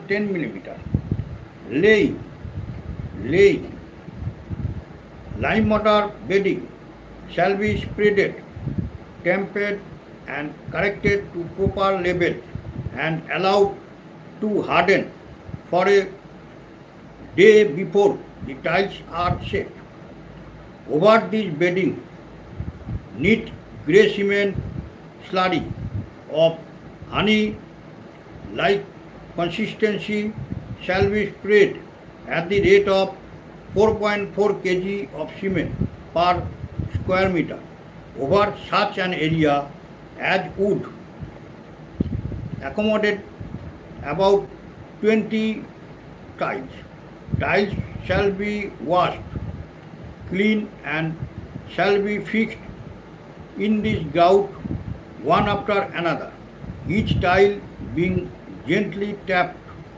10 millimeter. Laying. Lime mortar bedding shall be spreaded, tempered and corrected to proper levels and allowed to harden for a day before the tiles are set. Over this bedding, neat grey cement slurry of honey-like consistency shall be spread at the rate of 4.4 kg of cement per square meter over such an area as would accommodate about 20 tiles. Tiles shall be washed clean and shall be fixed in this grout one after another, each tile being gently tapped